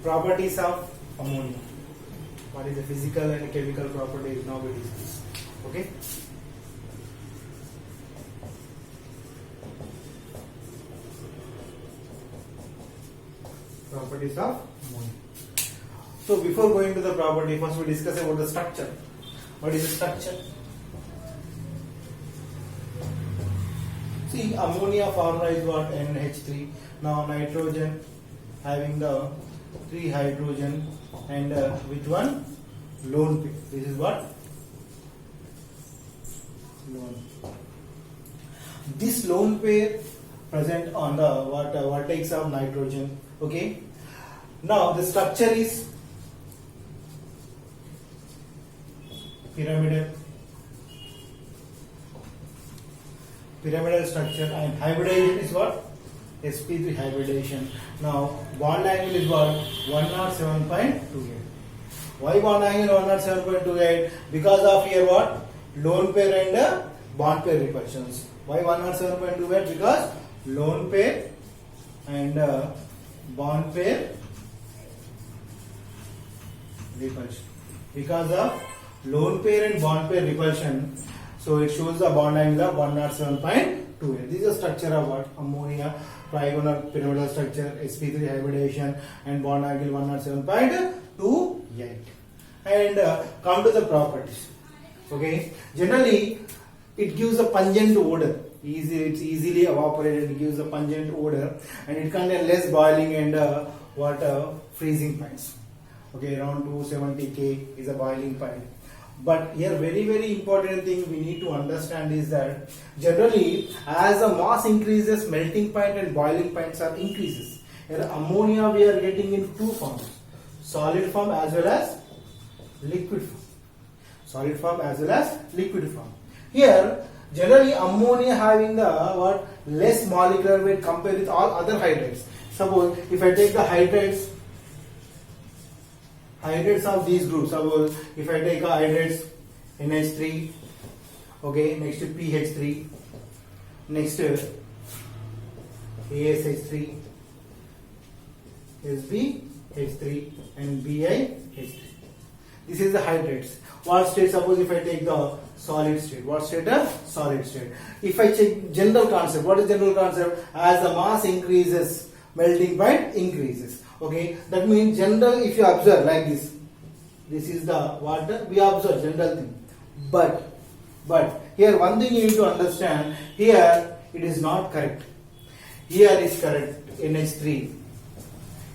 Properties of ammonia. What is the physical and chemical properties now we discuss. Okay. Properties of ammonia. So before going to the property, first we discuss about the structure. What is the structure? See, ammonia formula is what? NH3. Now nitrogen having the 3 hydrogen and which one? Lone pair. This is what? Lone. This lone pair present on the vertex of nitrogen. Okay. Now the structure is pyramidal structure, and hybridization is what? sp3 hybridization. Now bond angle is what? 107.28. Why bond angle 107.28? Because of here what? Lone pair and bond pair repulsions. Why 107.28? Because lone pair and bond pair repulsion. Because of lone pair and bond pair repulsion, so it shows the bond angle of 107.28. This is the structure of what? Ammonia, trigonal pyramidal structure, sp3 hybridization, and bond angle 107.28. And come to the properties. Okay, generally it gives a pungent odor. It's easily evaporated. It gives a pungent odor, and it contains less boiling and freezing points. Okay, around 270 K is a boiling point. But here very important thing we need to understand is that generally as the mass increases, melting point and boiling points are increases. Here ammonia we are getting in two forms, solid form as well as liquid form. Solid form as well as liquid form. Here generally ammonia having the what? Less molecular weight compared with all other hydrates. Suppose if I take the hydrates of these groups, suppose if I take a hydrates NH3, okay, next to PH3, next to ASH3, SbH3 and BiH3. This is the hydrates. What state? Suppose if I take the solid state. What state? Solid state. If I check general concept, what is general concept? As the mass increases, melting point increases. Okay, that means general, if you observe like this is the water, we observe general thing. But here one thing you need to understand, here it is not correct. Here is correct, NH3.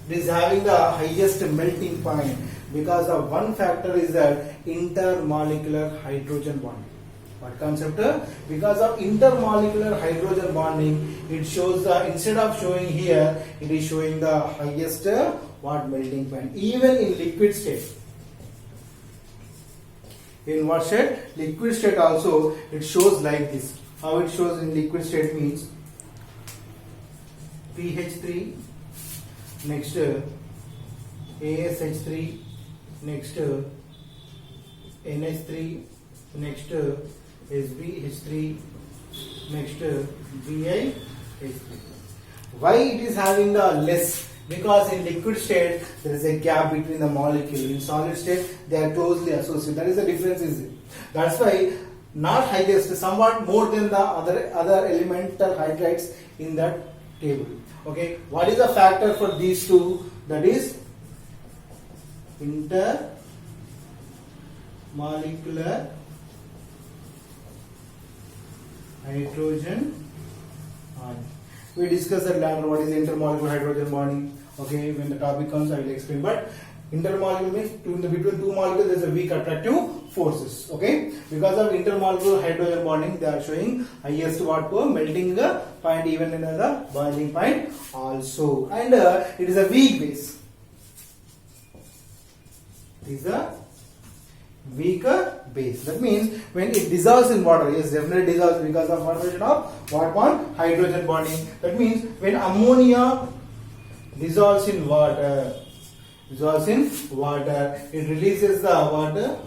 It is having the highest melting point because of one factor is that intermolecular hydrogen bonding. What concept? Because of intermolecular hydrogen bonding, it shows the, instead of showing here, it is showing the highest what melting point. Even in liquid state. In what state? Liquid state also it shows like this. How it shows in liquid state means PH3, next ASH3, next NH3, next SbH3, next BiH3. Why it is having the less? Because in liquid state there is a gap between the molecule. In solid state they are closely associated. That is the difference. Is it? That's why not highest, somewhat more than the other elemental hydrides in that table. Okay. What is the factor for these two? That is intermolecular hydrogen bonding. We discuss that later. What is intermolecular hydrogen bonding? Okay, when the topic comes, I will explain. But intermolecular means between two molecules there is a weak attractive forces. Okay, because of intermolecular hydrogen bonding, they are showing highest what melting point, even in the boiling point also. And it is a weak base. It is a weaker base. That means when it dissolves in water, yes, definitely dissolves because of formation of what bond? Hydrogen bonding. That means when ammonia dissolves in water, it releases the water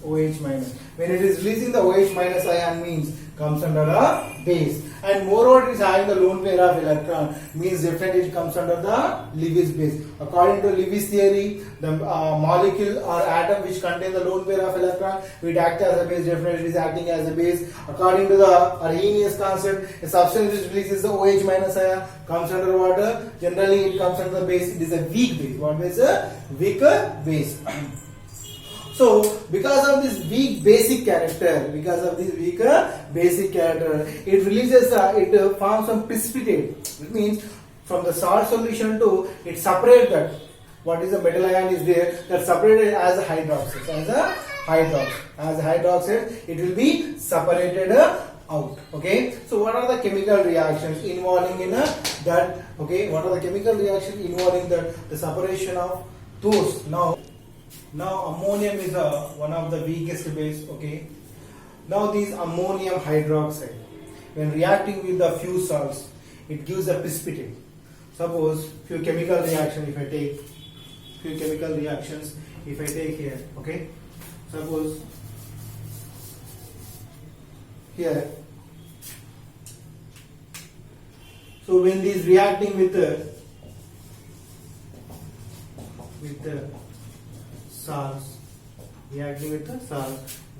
OH minus. When it is releasing the OH minus ion means comes under the base. And moreover, it is having the lone pair of electron, means definitely it comes under the Lewis base. According to Lewis theory, the molecule or atom which contains the lone pair of electron will act as a base, definitely it is acting as a base. According to the Arrhenius concept, a substance which releases the OH minus ion comes under water. Generally, it comes under the base. It is a weak base. What is a weaker base? So, because of this weak basic character, it releases, it forms some precipitate. It means from the salt solution to it separate that. What is the metal ion is there that separated as a hydroxide. As a hydroxide, it will be separated out. Okay. So, what are the chemical reactions involving in that? Okay. What are the chemical reactions involving the separation of those? Now ammonium is one of the weakest base. Okay. Now this ammonium hydroxide, when reacting with the few salts, it gives a precipitate. Suppose few chemical reactions. If I take here, okay. Suppose here. So when this reacting with the salts,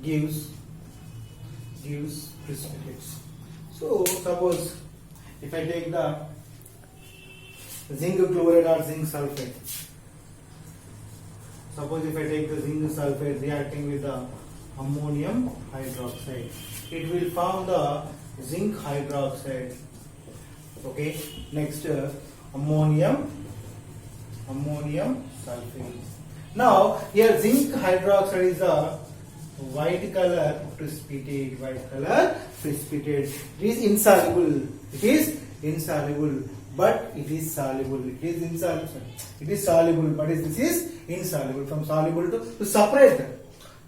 gives precipitates. So suppose if I take the zinc chloride or zinc sulfate, reacting with the ammonium hydroxide, it will form the zinc hydroxide. Okay. Next, ammonium sulfate. Now here zinc hydroxide is a white color precipitate. It is insoluble. But it is soluble. It is soluble, but this is insoluble. From soluble to separate them,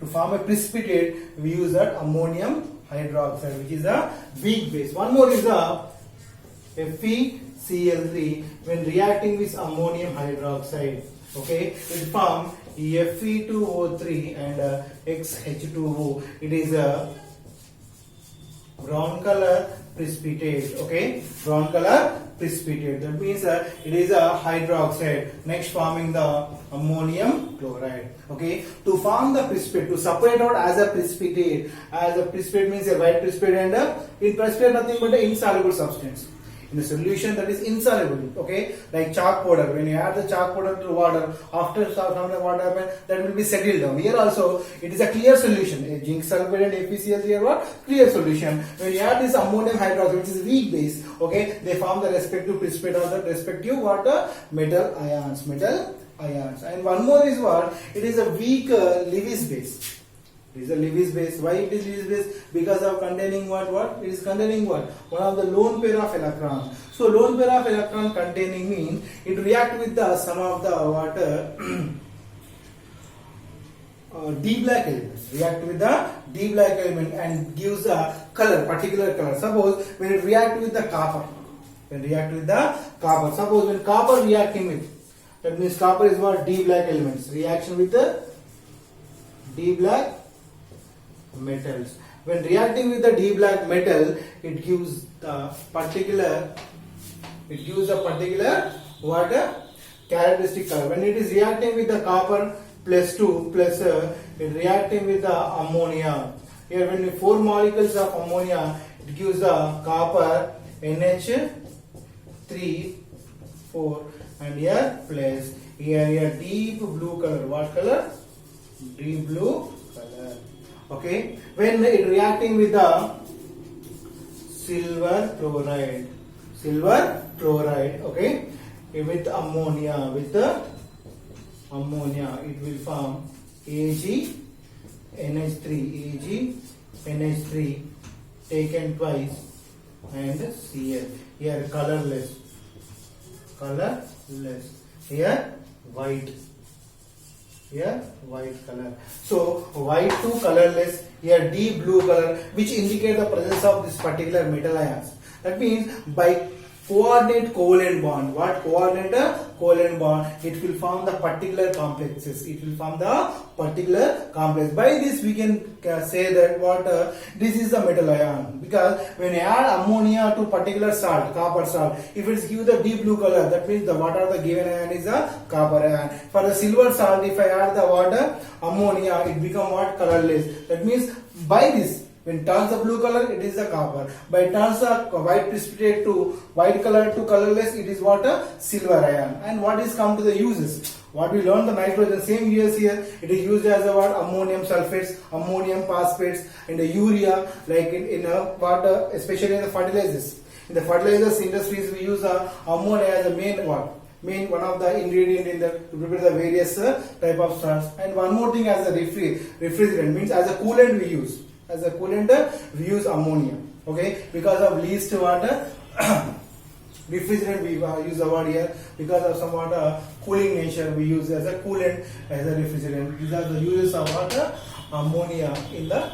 to form a precipitate, we use that ammonium hydroxide, which is a weak base. One more is a FeCl3. When reacting with ammonium hydroxide, okay, it form Fe2O3 and XH2O. It is a brown color precipitate. Okay, brown color precipitate. That means it is a hydroxide. Next, forming the ammonium chloride. Okay, to form the precipitate, to separate out as a precipitate. As a precipitate means a white precipitate, and in precipitate nothing but an insoluble substance. In a solution that is insoluble, okay, like chalk powder. When you add the chalk powder to water, after some what happens, that will be settled down. Here also, it is a clear solution. A zinc sulfate and FeCl3 are what? Clear solution. When you add this ammonium hydroxide, which is weak base, okay, they form the respective precipitate or the respective water metal ions. And one more is what? It is a weak Lewis base. It is a Lewis base. Why it is Lewis base? Because of containing what? It is containing what? One of the lone pair of electrons. So lone pair of electron containing means it react with the some of the water D black elements. React with the D black element and gives a color, particular color. Suppose when it react with the copper. Suppose when copper reacting with, that means copper is what? D black elements. Reaction with the D black metals. When reacting with the D black metal, it gives a particular what? Characteristic color. When it is reacting with the copper +2 plus it reacting with the ammonia. Here when 4 molecules of ammonia, it gives the copper NH3 4 and here plus here deep blue color. What color? Deep blue color. Okay. When it reacting with the silver chloride, okay, with ammonia, it will form AgNH3 taken twice and Cl. Here colorless. Here white color. So white to colorless, here deep blue color, which indicate the presence of this particular metal ions. That means by coordinate covalent bond. What coordinate covalent bond? It will form the particular complexes. It will form the particular complex. By this we can say that what this is the metal ion, because when you add ammonia to particular salt, copper salt, if it's give the deep blue color, that means the what are the given ion is the copper ion. For the silver salt, if I add the water ammonia, it become what? Colorless. That means by this, when turns the blue color, it is the copper. By turns the white precipitate to white color to colorless, it is what? A silver ion. And what is come to the uses? What we learned the nitrogen, same years here, it is used as a what? Ammonium sulfates, ammonium phosphates, and the urea, like in water, especially in the fertilizers. In the fertilizers industries, we use ammonia as a main what? Main one of the ingredient in the to prepare the various type of salts. And one more thing, as a refrigerant, means as a coolant we use. As a coolant we use ammonia. Okay, because of least water refrigerant we use the word here, because of some water cooling nature we use as a coolant, as a refrigerant. These are the uses of water ammonia in the